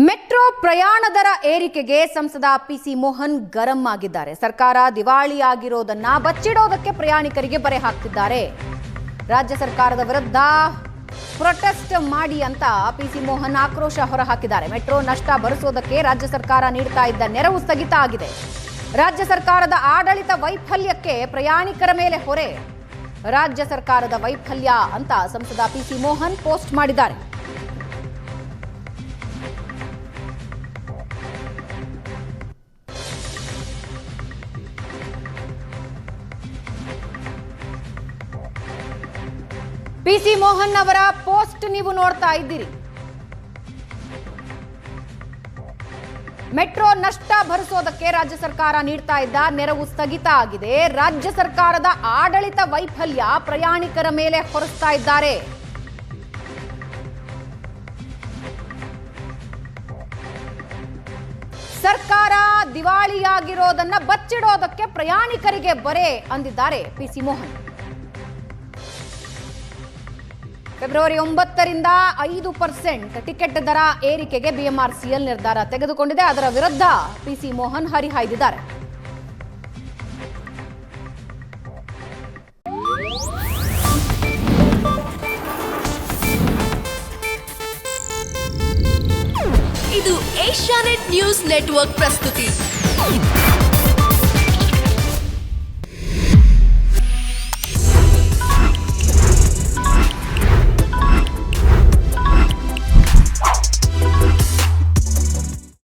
Metro ಪ್ರಯಾಣ ದರ ಏರಿಕೆಗೆ ಸಂಸದ ಪಿಸಿ ಮೋಹನ್ ಗರಂ ಆಗಿದ್ದಾರೆ. ಸರ್ಕಾರ ದಿವಾಳಿಯಾಗಿರೋದನ್ನ ಬಚ್ಚಿಡೋದಕ್ಕೆ ಪ್ರಯಾಣಿಕರಿಗೆ ಬರೆ ಹಾಕ್ತಿದ್ದಾರೆ. ರಾಜ್ಯ ಸರ್ಕಾರದ ವಿರುದ್ಧ ಪ್ರೊಟೆಸ್ಟ್ ಮಾಡಿ ಅಂತ ಪಿಸಿ ಮೋಹನ್ ಆಕ್ರೋಶ ಹೊರಹಾಕಿದ್ದಾರೆ. ಮೆಟ್ರೋ ನಷ್ಟ ಭರಿಸೋದಕ್ಕೆ ರಾಜ್ಯ ಸರ್ಕಾರ ನೀಡ್ತಾ ಇದ್ದ ನೆರವು ಸ್ಥಗಿತ ಆಗಿದೆ. ರಾಜ್ಯ ಸರ್ಕಾರದ ಆಡಳಿತ ವೈಫಲ್ಯಕ್ಕೆ ಪ್ರಯಾಣಿಕರ ಮೇಲೆ ಹೊರೆ. ರಾಜ್ಯ ಸರ್ಕಾರದ ವೈಫಲ್ಯ ಅಂತ ಸಂಸದ ಪಿಸಿ ಮೋಹನ್ ಪೋಸ್ಟ್ ಮಾಡಿದ್ದಾರೆ. ಪಿಸಿ ಮೋಹನ್ ಅವರ ಪೋಸ್ಟ್ ನೀವು ನೋಡ್ತಾ ಇದ್ದೀರಿ. ಮೆಟ್ರೋ ನಷ್ಟ ಭರಿಸೋದಕ್ಕೆ ರಾಜ್ಯ ಸರ್ಕಾರ ನೀಡ್ತಾ ಇದ್ದ ನೆರವು ಸ್ಥಗಿತ ಆಗಿದೆ. ರಾಜ್ಯ ಸರ್ಕಾರದ ಆಡಳಿತ ವೈಫಲ್ಯ ಪ್ರಯಾಣಿಕರ ಮೇಲೆ ಹೊರಿಸ್ತಾ ಇದ್ದಾರೆ. ಸರ್ಕಾರ ದಿವಾಳಿಯಾಗಿರೋದನ್ನ ಬಚ್ಚಿಡೋದಕ್ಕೆ ಪ್ರಯಾಣಿಕರಿಗೆ ಬರೆ ಅಂದಿದ್ದಾರೆ ಪಿಸಿ ಮೋಹನ್. ಫೆಬ್ರವರಿ 9ರಿಂದ 5% ಟಿಕೆಟ್ ದರ ಏರಿಕೆಗೆ ಬಿಎಂಆರ್ಸಿಎಲ್ ನಿರ್ಧಾರ ತೆಗೆದುಕೊಂಡಿದೆ. ಅದರ ವಿರುದ್ಧ ಪಿಸಿ ಮೋಹನ್ ಹರಿಹಾಯ್ದಿದ್ದಾರೆ. ಇದು ಏಷ್ಯಾನೆಟ್ ನ್ಯೂಸ್ ನೆಟ್ವರ್ಕ್ ಪ್ರಸ್ತುತಿ.